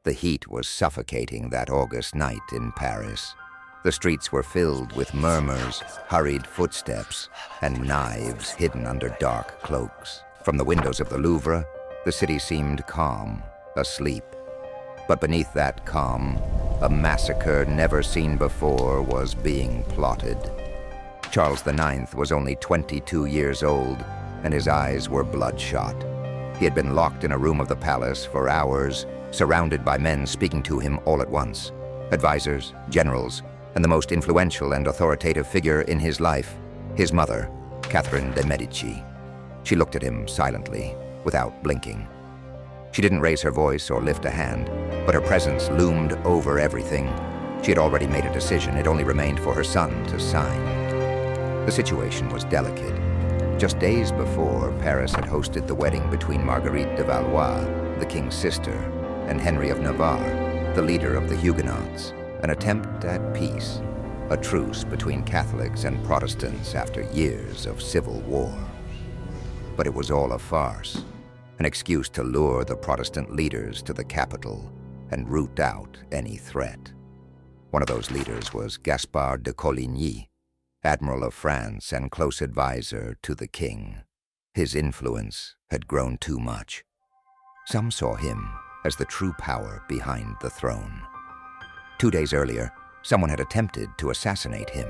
The heat was suffocating that August night in Paris. The streets were filled with murmurs, hurried footsteps, and knives hidden under dark cloaks. From the windows of the Louvre, the city seemed calm, asleep. But beneath that calm, a massacre never seen before was being plotted. Charles IX was only 22 years old, and his eyes were bloodshot. He had been locked in a room of the palace for hours, surrounded by men speaking to him all at once. Advisors, generals, and the most influential and authoritative figure in his life, his mother, Catherine de' Medici. She looked at him silently, without blinking. She didn't raise her voice or lift a hand, but her presence loomed over everything. She had already made a decision. It only remained for her son to sign. The situation was delicate. Just days before, Paris had hosted the wedding between Marguerite de Valois, the king's sister, and Henry of Navarre, the leader of the Huguenots, an attempt at peace, a truce between Catholics and Protestants after years of civil war. But it was all a farce, an excuse to lure the Protestant leaders to the capital and root out any threat. One of those leaders was Gaspard de Coligny, Admiral of France and close advisor to the king. His influence had grown too much. Some saw him as the true power behind the throne. 2 days earlier, someone had attempted to assassinate him.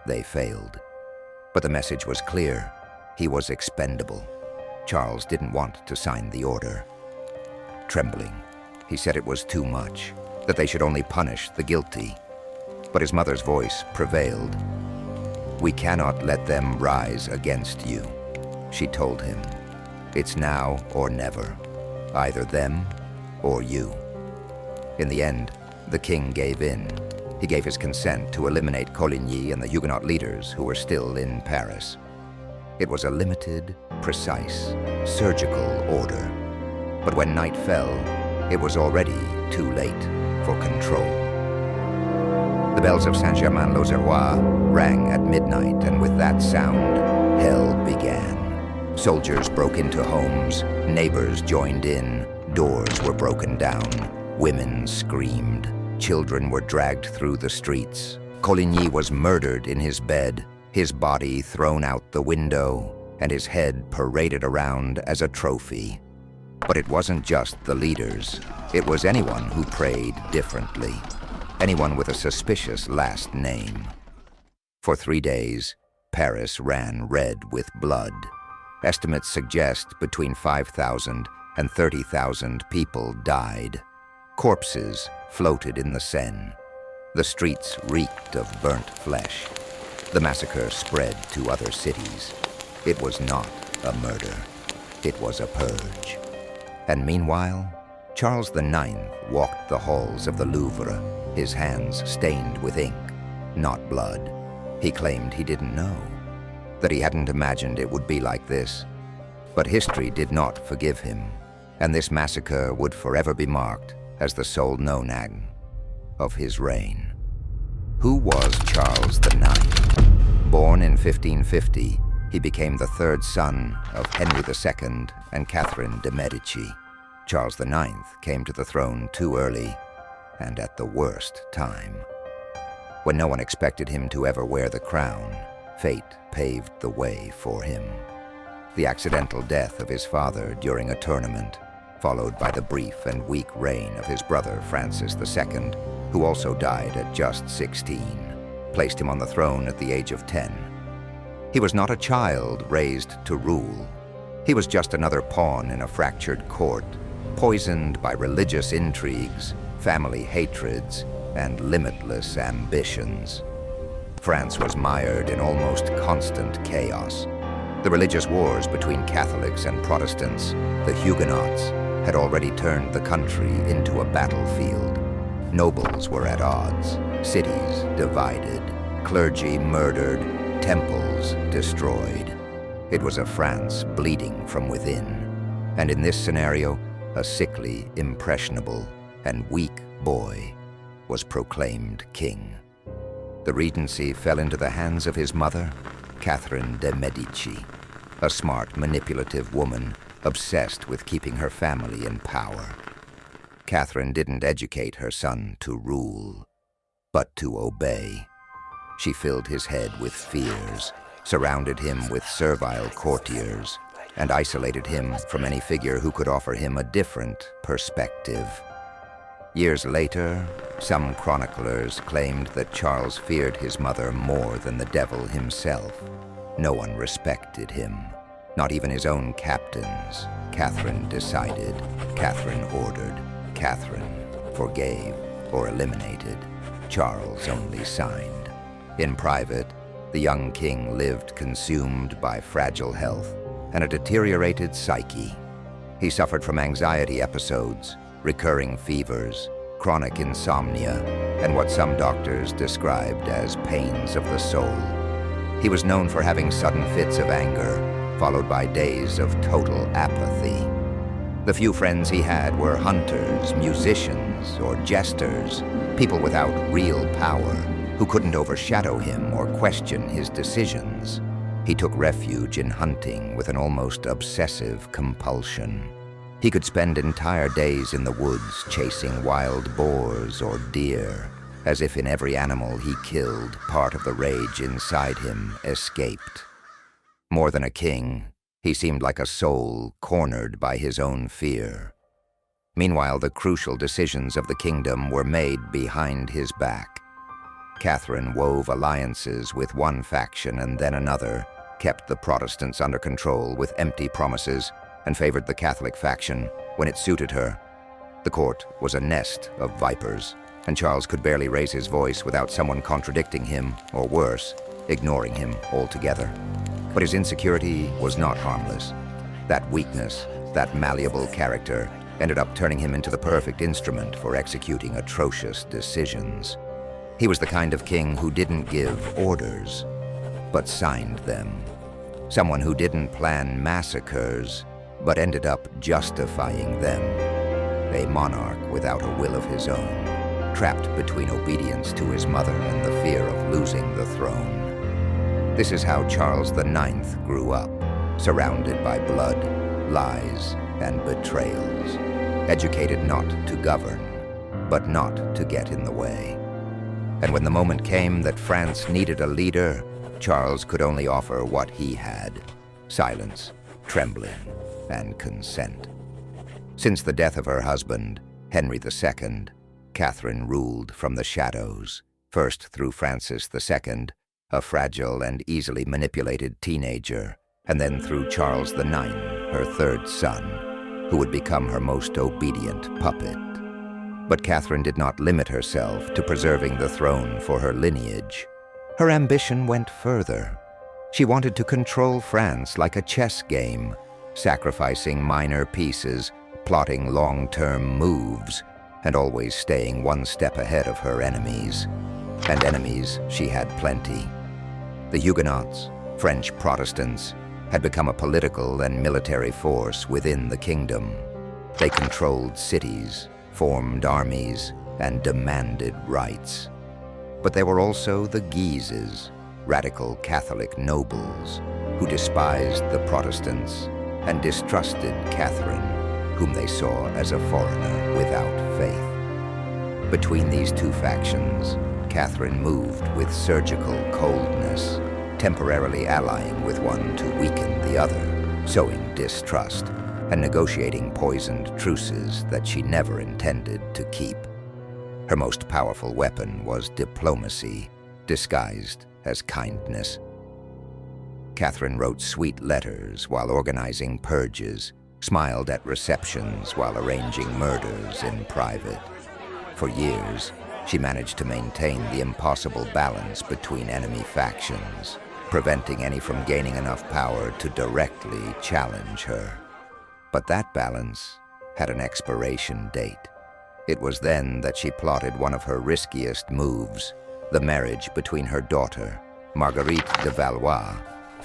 They failed. But the message was clear. He was expendable. Charles didn't want to sign the order. Trembling, he said it was too much, that they should only punish the guilty. But his mother's voice prevailed. "We cannot let them rise against you," she told him. "It's now or never, either them or you." In the end, the king gave in. He gave his consent to eliminate Coligny and the Huguenot leaders who were still in Paris. It was a limited, precise, surgical order. But when night fell, it was already too late for control. The bells of Saint-Germain-l'Auxerrois rang at midnight, and with that sound, hell began. Soldiers broke into homes, neighbors joined in, doors were broken down, women screamed, children were dragged through the streets. Coligny was murdered in his bed, his body thrown out the window, and his head paraded around as a trophy. But it wasn't just the leaders. It was anyone who prayed differently, anyone with a suspicious last name. For 3 days, Paris ran red with blood. Estimates suggest between 5,000 and 30,000 people died. Corpses floated in the Seine. The streets reeked of burnt flesh. The massacre spread to other cities. It was not a murder. It was a purge. And meanwhile, Charles IX walked the halls of the Louvre, his hands stained with ink, not blood. He claimed he didn't know, that he hadn't imagined it would be like this. But history did not forgive him, and this massacre would forever be marked as the sole known act of his reign. Who was Charles IX? Born in 1550, he became the third son of Henry II and Catherine de' Medici. Charles IX came to the throne too early and at the worst time. When no one expected him to ever wear the crown, fate paved the way for him. The accidental death of his father during a tournament, followed by the brief and weak reign of his brother Francis II, who also died at just 16, placed him on the throne at the age of 10. He was not a child raised to rule. He was just another pawn in a fractured court, poisoned by religious intrigues, family hatreds, and limitless ambitions. France was mired in almost constant chaos. The religious wars between Catholics and Protestants, the Huguenots, had already turned the country into a battlefield. Nobles were at odds, cities divided, clergy murdered, temples destroyed. It was a France bleeding from within. And in this scenario, a sickly, impressionable, and weak boy was proclaimed king. The regency fell into the hands of his mother, Catherine de' Medici, a smart, manipulative woman obsessed with keeping her family in power. Catherine didn't educate her son to rule, but to obey. She filled his head with fears, surrounded him with servile courtiers, and isolated him from any figure who could offer him a different perspective. Years later, some chroniclers claimed that Charles feared his mother more than the devil himself. No one respected him, not even his own captains. Catherine decided, Catherine ordered, Catherine forgave or eliminated. Charles only signed. In private, the young king lived consumed by fragile health and a deteriorated psyche. He suffered from anxiety episodes, recurring fevers, chronic insomnia, and what some doctors described as pains of the soul. He was known for having sudden fits of anger, followed by days of total apathy. The few friends he had were hunters, musicians, or jesters, people without real power, who couldn't overshadow him or question his decisions. He took refuge in hunting with an almost obsessive compulsion. He could spend entire days in the woods chasing wild boars or deer, as if in every animal he killed, part of the rage inside him escaped. More than a king, he seemed like a soul cornered by his own fear. Meanwhile, the crucial decisions of the kingdom were made behind his back. Catherine wove alliances with one faction and then another, kept the Protestants under control with empty promises, and favored the Catholic faction when it suited her. The court was a nest of vipers, and Charles could barely raise his voice without someone contradicting him, or worse, ignoring him altogether. But his insecurity was not harmless. That weakness, that malleable character, ended up turning him into the perfect instrument for executing atrocious decisions. He was the kind of king who didn't give orders, but signed them. Someone who didn't plan massacres, but ended up justifying them. A monarch without a will of his own, trapped between obedience to his mother and the fear of losing the throne. This is how Charles IX grew up, surrounded by blood, lies, and betrayals, educated not to govern, but not to get in the way. And when the moment came that France needed a leader, Charles could only offer what he had: silence, trembling, and consent. Since the death of her husband, Henry II, Catherine ruled from the shadows, first through Francis II, a fragile and easily manipulated teenager, and then through Charles IX, her third son, who would become her most obedient puppet. But Catherine did not limit herself to preserving the throne for her lineage. Her ambition went further. She wanted to control France like a chess game, sacrificing minor pieces, plotting long-term moves, and always staying one step ahead of her enemies. And enemies she had plenty. The Huguenots, French Protestants, had become a political and military force within the kingdom. They controlled cities, formed armies, and demanded rights. But there were also the Guises, radical Catholic nobles, who despised the Protestants and distrusted Catherine, whom they saw as a foreigner without faith. Between these two factions, Catherine moved with surgical coldness, temporarily allying with one to weaken the other, sowing distrust, and negotiating poisoned truces that she never intended to keep. Her most powerful weapon was diplomacy, disguised as kindness. Catherine wrote sweet letters while organizing purges, smiled at receptions while arranging murders in private. For years, she managed to maintain the impossible balance between enemy factions, preventing any from gaining enough power to directly challenge her. But that balance had an expiration date. It was then that she plotted one of her riskiest moves, the marriage between her daughter, Marguerite de Valois,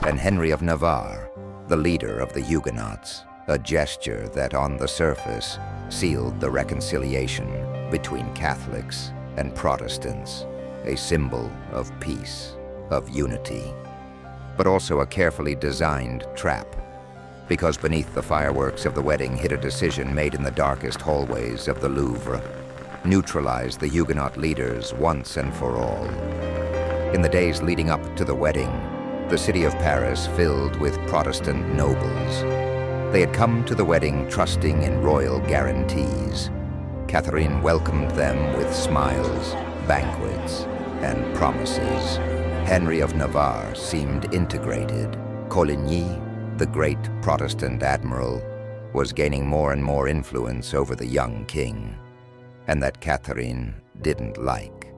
and Henry of Navarre, the leader of the Huguenots, a gesture that on the surface sealed the reconciliation between Catholics and Protestants, a symbol of peace, of unity, but also a carefully designed trap. because beneath the fireworks of the wedding hid a decision made in the darkest hallways of the Louvre: neutralize the Huguenot leaders once and for all. In the days leading up to the wedding, the city of Paris filled with Protestant nobles. They had come to the wedding trusting in royal guarantees. Catherine welcomed them with smiles, banquets, and promises. Henry of Navarre seemed integrated. Coligny, the great Protestant admiral, was gaining more and more influence over the young king, and that Catherine didn't like.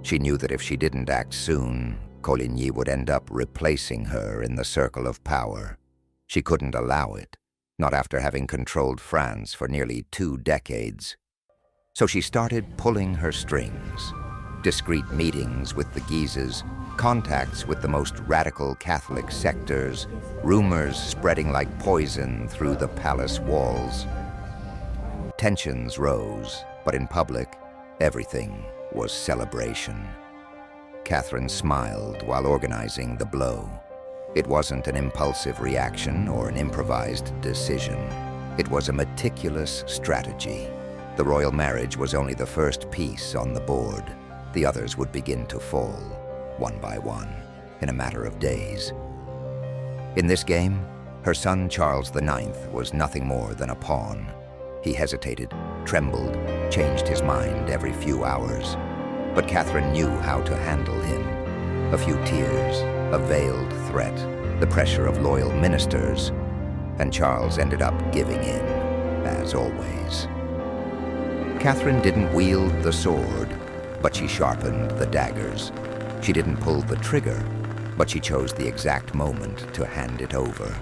She knew that if she didn't act soon, Coligny would end up replacing her in the circle of power. She couldn't allow it, not after having controlled France for nearly 2 decades. So she started pulling her strings. Discreet meetings with the Guises, contacts with the most radical Catholic sectors, rumors spreading like poison through the palace walls. Tensions rose, but in public, everything was celebration. Catherine smiled while organizing the blow. It wasn't an impulsive reaction or an improvised decision. It was a meticulous strategy. The royal marriage was only the first piece on the board. The others would begin to fall, one by one, in a matter of days. In this game, her son Charles IX was nothing more than a pawn. He hesitated, trembled, changed his mind every few hours. But Catherine knew how to handle him. A few tears, a veiled threat, the pressure of loyal ministers, and Charles ended up giving in, as always. Catherine didn't wield the sword, but she sharpened the daggers. She didn't pull the trigger, but she chose the exact moment to hand it over.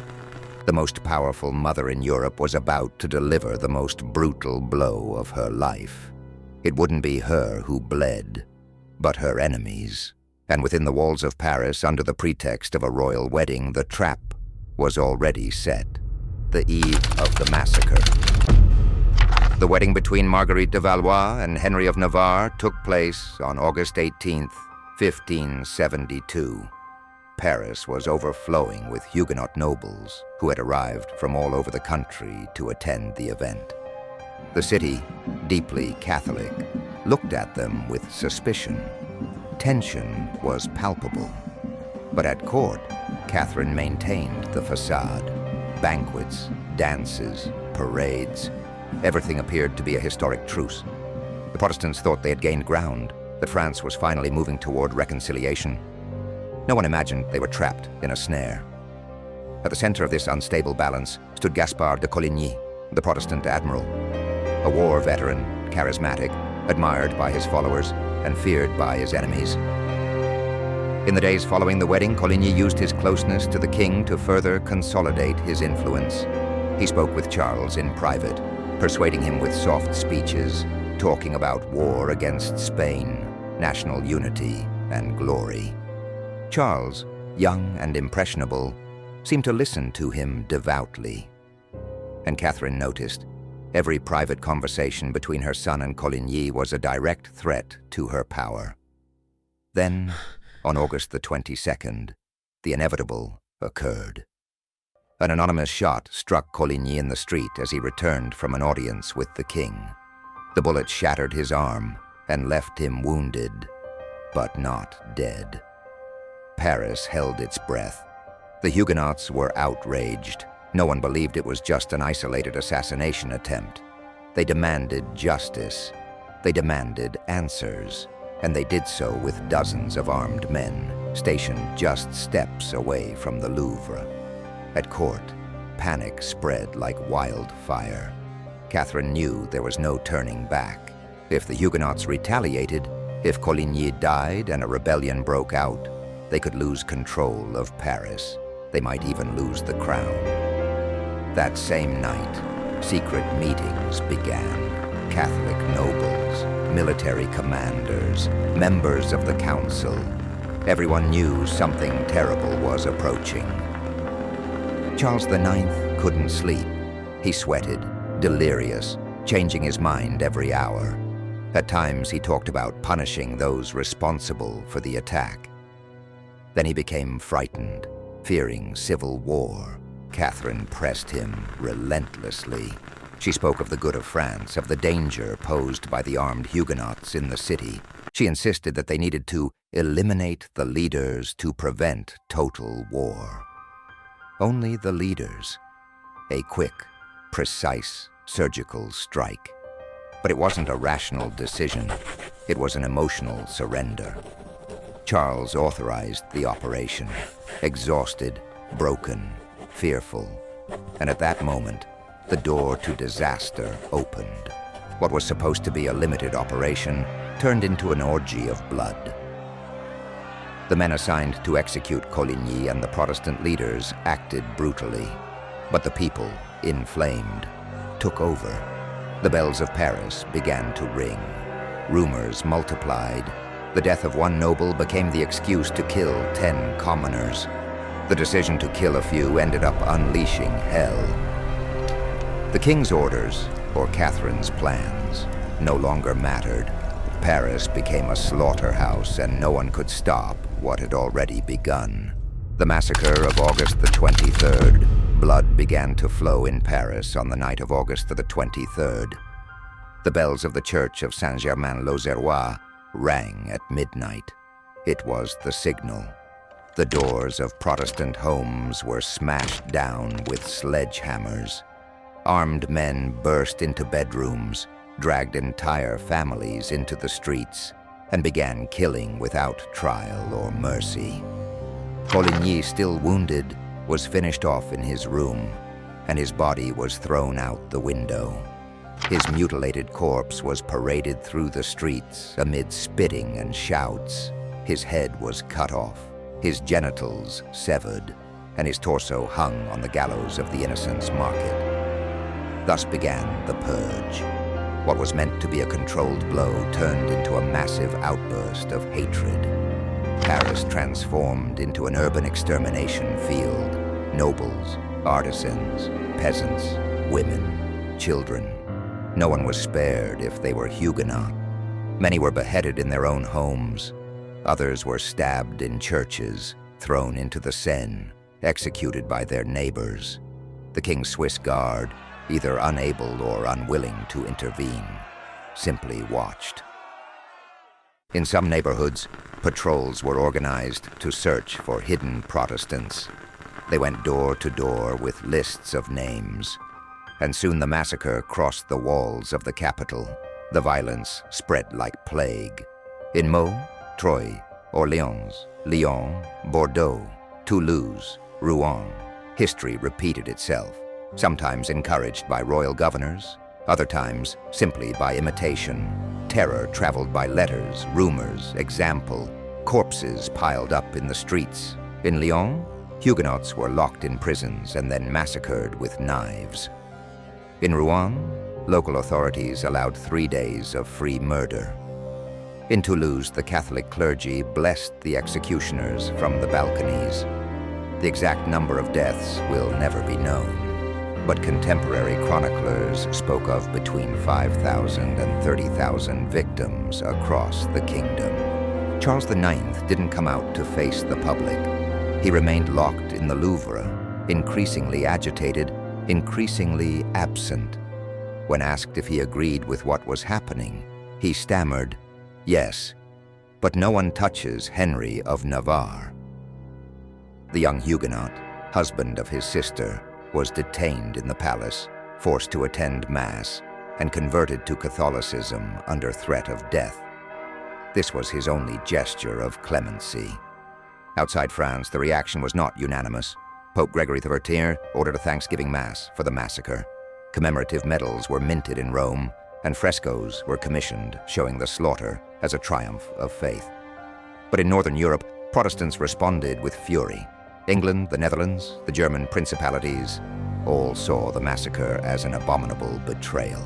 The most powerful mother in Europe was about to deliver the most brutal blow of her life. It wouldn't be her who bled, but her enemies. And within the walls of Paris, under the pretext of a royal wedding, the trap was already set. The eve of the massacre. The wedding between Marguerite de Valois and Henry of Navarre took place on August 18th, 1572. Paris was overflowing with Huguenot nobles who had arrived from all over the country to attend the event. The city, deeply Catholic, looked at them with suspicion. Tension was palpable. But at court, Catherine maintained the facade. Banquets, dances, parades, everything appeared to be a historic truce. The Protestants thought they had gained ground, that France was finally moving toward reconciliation. No one imagined they were trapped in a snare. At the center of this unstable balance stood Gaspard de Coligny, the Protestant admiral, a war veteran, charismatic, admired by his followers and feared by his enemies. In the days following the wedding, Coligny used his closeness to the king to further consolidate his influence. He spoke with Charles in private, persuading him with soft speeches, talking about war against Spain, national unity, and glory. Charles, young and impressionable, seemed to listen to him devoutly. And Catherine noticed every private conversation between her son and Coligny was a direct threat to her power. Then, on August the 22nd, the inevitable occurred. An anonymous shot struck Coligny in the street as he returned from an audience with the king. The bullet shattered his arm and left him wounded, but not dead. Paris held its breath. The Huguenots were outraged. No one believed it was just an isolated assassination attempt. They demanded justice. They demanded answers. And they did so with dozens of armed men, stationed just steps away from the Louvre. At court, panic spread like wildfire. Catherine knew there was no turning back. If the Huguenots retaliated, if Coligny died and a rebellion broke out, they could lose control of Paris. They might even lose the crown. That same night, secret meetings began. Catholic nobles, military commanders, members of the council. Everyone knew something terrible was approaching. Charles IX couldn't sleep. He sweated, delirious, changing his mind every hour. At times, he talked about punishing those responsible for the attack. Then he became frightened, fearing civil war. Catherine pressed him relentlessly. She spoke of the good of France, of the danger posed by the armed Huguenots in the city. She insisted that they needed to eliminate the leaders to prevent total war. Only the leaders. A quick, precise, surgical strike. But it wasn't a rational decision. It was an emotional surrender. Charles authorized the operation, exhausted, broken, fearful. And at that moment, the door to disaster opened. What was supposed to be a limited operation turned into an orgy of blood. The men assigned to execute Coligny and the Protestant leaders acted brutally, but the people, inflamed, took over. The bells of Paris began to ring. Rumors multiplied. The death of one noble became the excuse to kill 10 commoners. The decision to kill a few ended up unleashing hell. The king's orders, or Catherine's plans, no longer mattered. Paris became a slaughterhouse, and no one could stop what had already begun. The massacre of August the 23rd. Blood began to flow in Paris on the night of August the 23rd. The bells of the church of Saint-Germain-l'Auxerrois rang at midnight. It was the signal. The doors of Protestant homes were smashed down with sledgehammers. Armed men burst into bedrooms, dragged entire families into the streets, and began killing without trial or mercy. Coligny, still wounded, was finished off in his room, and his body was thrown out the window. His mutilated corpse was paraded through the streets amid spitting and shouts. His head was cut off, his genitals severed, and his torso hung on the gallows of the Innocents' Market. Thus began the purge. What was meant to be a controlled blow turned into a massive outburst of hatred. Paris transformed into an urban extermination field. Nobles, artisans, peasants, women, children. No one was spared if they were Huguenot. Many were beheaded in their own homes. Others were stabbed in churches, thrown into the Seine, executed by their neighbors. The King's Swiss Guard, either unable or unwilling to intervene, simply watched. In some neighborhoods, patrols were organized to search for hidden Protestants. They went door to door with lists of names, and soon the massacre crossed the walls of the capital. The violence spread like plague. In Meaux, Troyes, Orléans, Lyon, Bordeaux, Toulouse, Rouen, history repeated itself. Sometimes encouraged by royal governors, other times simply by imitation. Terror traveled by letters, rumors, example. Corpses piled up in the streets. In Lyon, Huguenots were locked in prisons and then massacred with knives. In Rouen, local authorities allowed 3 days of free murder. In Toulouse, the Catholic clergy blessed the executioners from the balconies. The exact number of deaths will never be known, but contemporary chroniclers spoke of between 5,000 and 30,000 victims across the kingdom. Charles IX didn't come out to face the public. He remained locked in the Louvre, increasingly agitated, increasingly absent. When asked if he agreed with what was happening, he stammered, "Yes, but no one touches Henry of Navarre." The young Huguenot, husband of his sister, was detained in the palace, forced to attend Mass, and converted to Catholicism under threat of death. This was his only gesture of clemency. Outside France, the reaction was not unanimous. Pope Gregory XIII ordered a Thanksgiving Mass for the massacre. Commemorative medals were minted in Rome, and frescoes were commissioned showing the slaughter as a triumph of faith. But in Northern Europe, Protestants responded with fury. England, the Netherlands, the German principalities, all saw the massacre as an abominable betrayal.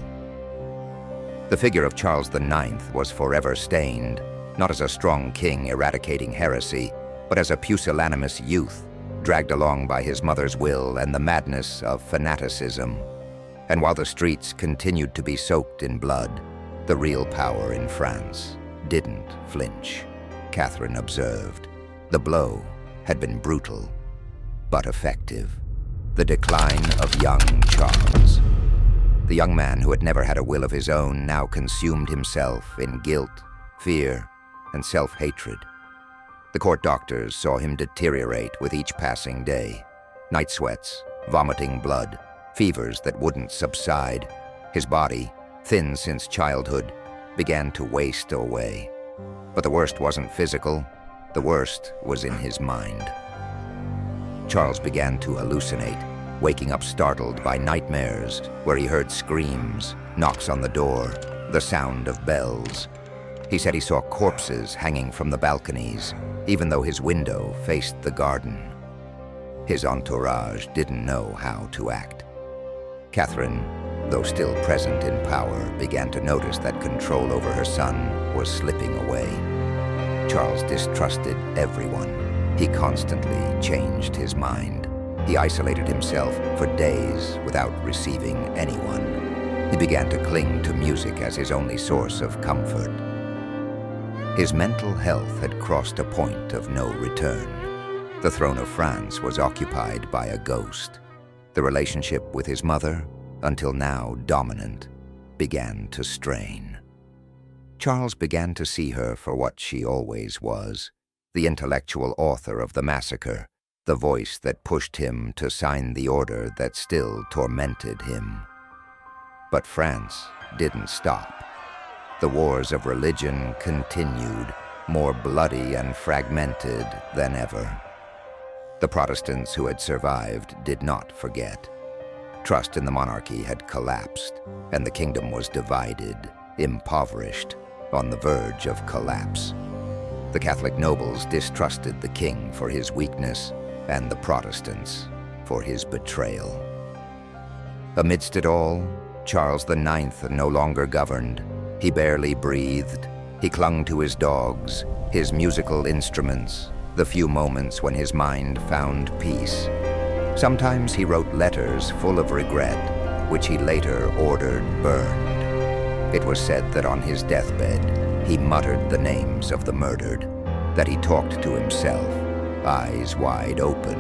The figure of Charles IX was forever stained, not as a strong king eradicating heresy, but as a pusillanimous youth, dragged along by his mother's will and the madness of fanaticism. And while the streets continued to be soaked in blood, the real power in France didn't flinch. Catherine observed. The blow had been brutal, but effective. The decline of young Charles. The young man who had never had a will of his own now consumed himself in guilt, fear, and self-hatred. The court doctors saw him deteriorate with each passing day. Night sweats, vomiting blood, fevers that wouldn't subside. His body, thin since childhood, began to waste away. But the worst wasn't physical. The worst was in his mind. Charles began to hallucinate, waking up startled by nightmares where he heard screams, knocks on the door, the sound of bells. He said he saw corpses hanging from the balconies, even though his window faced the garden. His entourage didn't know how to act. Catherine, though still present in power, began to notice that control over her son was slipping away. Charles distrusted everyone. He constantly changed his mind. He isolated himself for days without receiving anyone. He began to cling to music as his only source of comfort. His mental health had crossed a point of no return. The throne of France was occupied by a ghost. The relationship with his mother, until now dominant, began to strain. Charles began to see her for what she always was, the intellectual author of the massacre, the voice that pushed him to sign the order that still tormented him. But France didn't stop. The wars of religion continued, more bloody and fragmented than ever. The Protestants who had survived did not forget. Trust in the monarchy had collapsed, and the kingdom was divided, impoverished, on the verge of collapse. The Catholic nobles distrusted the king for his weakness, and the Protestants for his betrayal. Amidst it all, Charles IX no longer governed. He barely breathed. He clung to his dogs, his musical instruments, the few moments when his mind found peace. Sometimes he wrote letters full of regret, which he later ordered burned. It was said that on his deathbed, he muttered the names of the murdered, that he talked to himself, eyes wide open,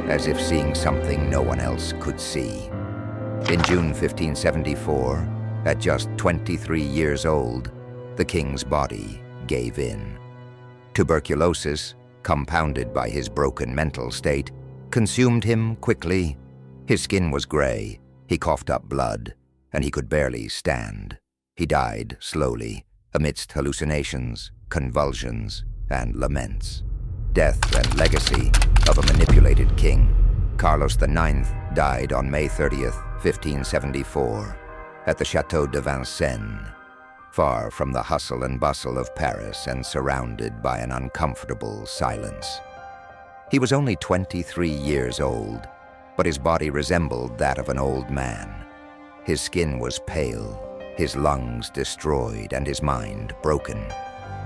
as if seeing something no one else could see. In June 1574, at just 23 years old, the king's body gave in. Tuberculosis, compounded by his broken mental state, consumed him quickly. His skin was gray, he coughed up blood, and he could barely stand. He died slowly, amidst hallucinations, convulsions, and laments. Death and legacy of a manipulated king. Carlos IX died on May 30th, 1574, at the Château de Vincennes, far from the hustle and bustle of Paris and surrounded by an uncomfortable silence. He was only 23 years old, but his body resembled that of an old man. His skin was pale, his lungs destroyed, and his mind broken.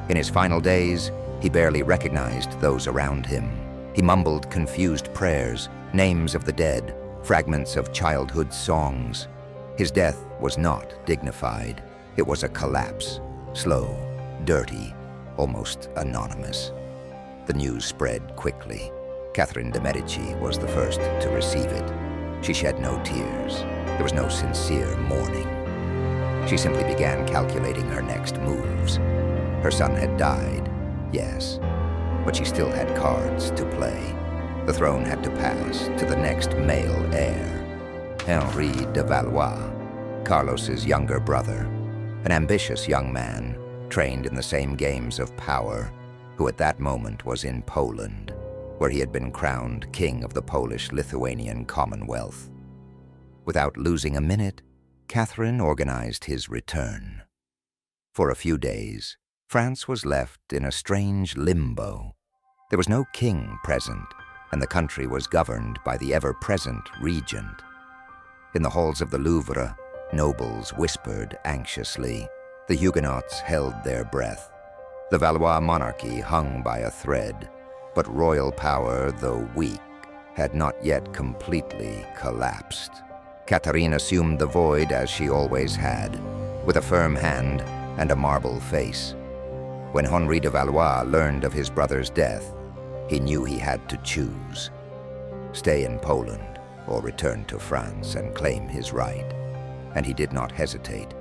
In his final days, he barely recognized those around him. He mumbled confused prayers, names of the dead, fragments of childhood songs. His death was not dignified. It was a collapse, slow, dirty, almost anonymous. The news spread quickly. Catherine de' Médici was the first to receive it. She shed no tears. There was no sincere mourning. She simply began calculating her next moves. Her son had died, yes, but she still had cards to play. The throne had to pass to the next male heir, Henri de Valois, Carlos's younger brother, an ambitious young man trained in the same games of power, who at that moment was in Poland, where he had been crowned king of the Polish-Lithuanian Commonwealth. Without losing a minute, Catherine organized his return. For a few days, France was left in a strange limbo. There was no king present, and the country was governed by the ever-present regent. In the halls of the Louvre, nobles whispered anxiously. The Huguenots held their breath. The Valois monarchy hung by a thread, but royal power, though weak, had not yet completely collapsed. Catherine assumed the void as she always had, with a firm hand and a marble face. When Henri de Valois learned of his brother's death, he knew he had to choose: stay in Poland or return to France and claim his right. And he did not hesitate.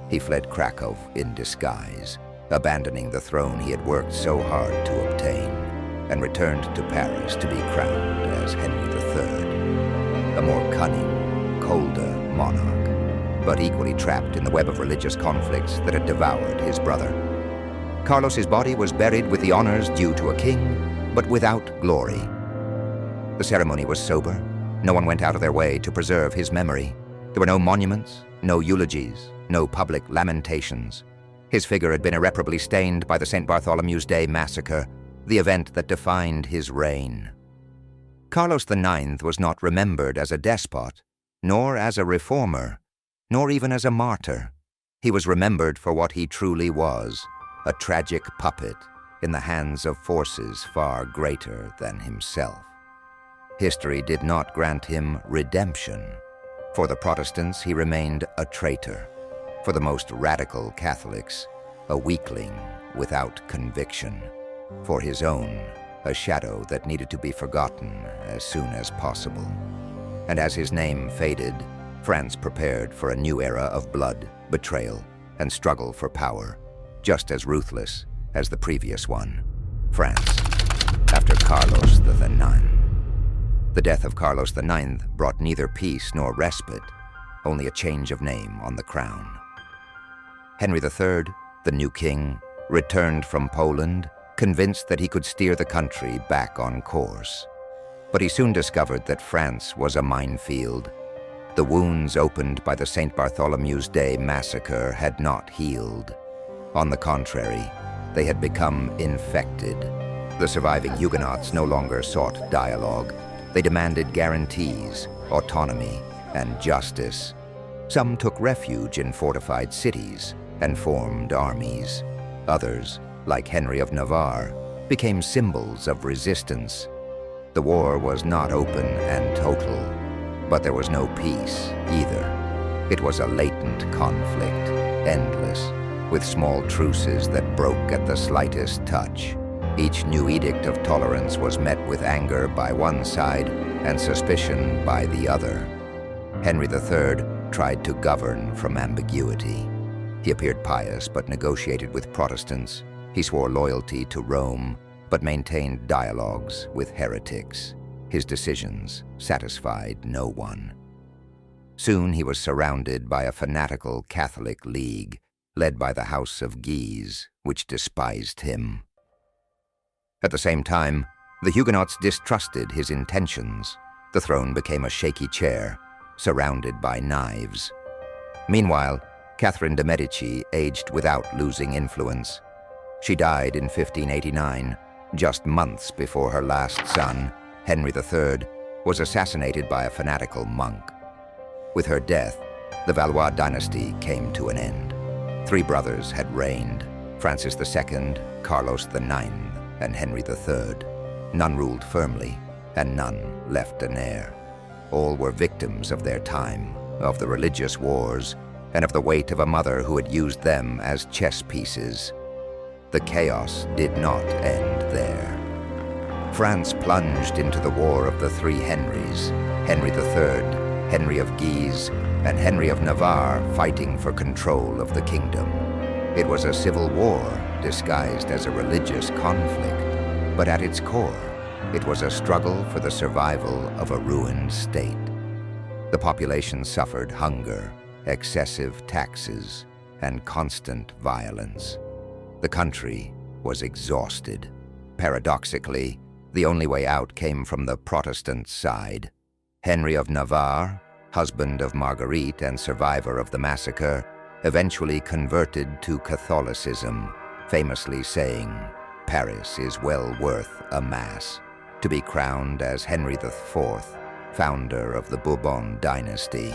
He fled Krakow in disguise, abandoning the throne he had worked so hard to obtain, and returned to Paris to be crowned as Henry III, a more cunning, colder monarch, but equally trapped in the web of religious conflicts that had devoured his brother. Carlos's body was buried with the honors due to a king, but without glory. The ceremony was sober. No one went out of their way to preserve his memory. There were no monuments, no eulogies, no public lamentations. His figure had been irreparably stained by the St. Bartholomew's Day massacre, the event that defined his reign. Carlos IX was not remembered as a despot, nor as a reformer, nor even as a martyr. He was remembered for what he truly was, a tragic puppet in the hands of forces far greater than himself. History did not grant him redemption. For the Protestants, he remained a traitor. For the most radical Catholics, a weakling without conviction. For his own, a shadow that needed to be forgotten as soon as possible. And as his name faded, France prepared for a new era of blood, betrayal, and struggle for power, just as ruthless as the previous one. France, after Carlos IX. The death of Carlos IX brought neither peace nor respite, only a change of name on the crown. Henry III, the new king, returned from Poland, convinced that he could steer the country back on course. But he soon discovered that France was a minefield. The wounds opened by the St. Bartholomew's Day massacre had not healed. On the contrary, they had become infected. The surviving Huguenots no longer sought dialogue. They demanded guarantees, autonomy, and justice. Some took refuge in fortified cities and formed armies. Others, like Henry of Navarre, became symbols of resistance. The war was not open and total, but there was no peace either. It was a latent conflict, endless, with small truces that broke at the slightest touch. Each new edict of tolerance was met with anger by one side and suspicion by the other. Henry III tried to govern from ambiguity. He appeared pious but negotiated with Protestants. He swore loyalty to Rome but maintained dialogues with heretics. His decisions satisfied no one. Soon he was surrounded by a fanatical Catholic league led by the House of Guise, which despised him. At the same time, the Huguenots distrusted his intentions. The throne became a shaky chair, surrounded by knives. Meanwhile, Catherine de' Medici aged without losing influence. She died in 1589, just months before her last son, Henry III, was assassinated by a fanatical monk. With her death, the Valois dynasty came to an end. 3 brothers had reigned: Francis II, Carlos IX, and Henry III. None ruled firmly, and none left an heir. All were victims of their time, of the religious wars, and of the weight of a mother who had used them as chess pieces. The chaos did not end there. France plunged into the War of the 3 Henrys, Henry III, Henry of Guise, and Henry of Navarre fighting for control of the kingdom. It was a civil war disguised as a religious conflict, but at its core, it was a struggle for the survival of a ruined state. The population suffered hunger, excessive taxes, and constant violence. The country was exhausted. Paradoxically, the only way out came from the Protestant side. Henry of Navarre, husband of Marguerite and survivor of the massacre, eventually converted to Catholicism, famously saying, "Paris is well worth a mass," to be crowned as Henry IV, founder of the Bourbon dynasty.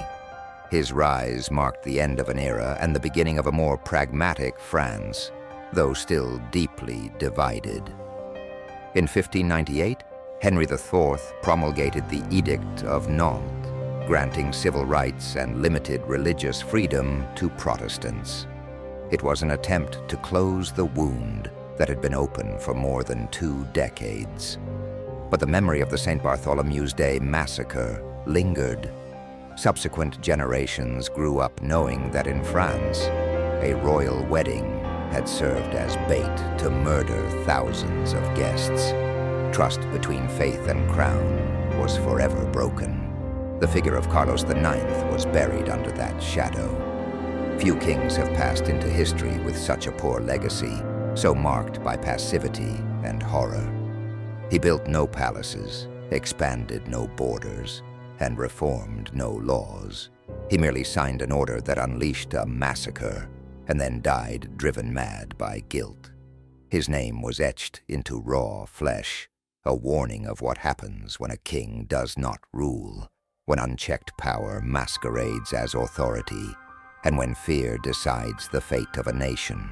His rise marked the end of an era and the beginning of a more pragmatic France, though still deeply divided. In 1598, Henry IV promulgated the Edict of Nantes, granting civil rights and limited religious freedom to Protestants. It was an attempt to close the wound that had been open for more than 2 decades. But the memory of the St. Bartholomew's Day massacre lingered. Subsequent generations grew up knowing that in France, a royal wedding had served as bait to murder thousands of guests. Trust between faith and crown was forever broken. The figure of Carlos IX was buried under that shadow. Few kings have passed into history with such a poor legacy, so marked by passivity and horror. He built no palaces, expanded no borders, and reformed no laws. He merely signed an order that unleashed a massacre and then died driven mad by guilt. His name was etched into raw flesh, a warning of what happens when a king does not rule, when unchecked power masquerades as authority, and when fear decides the fate of a nation.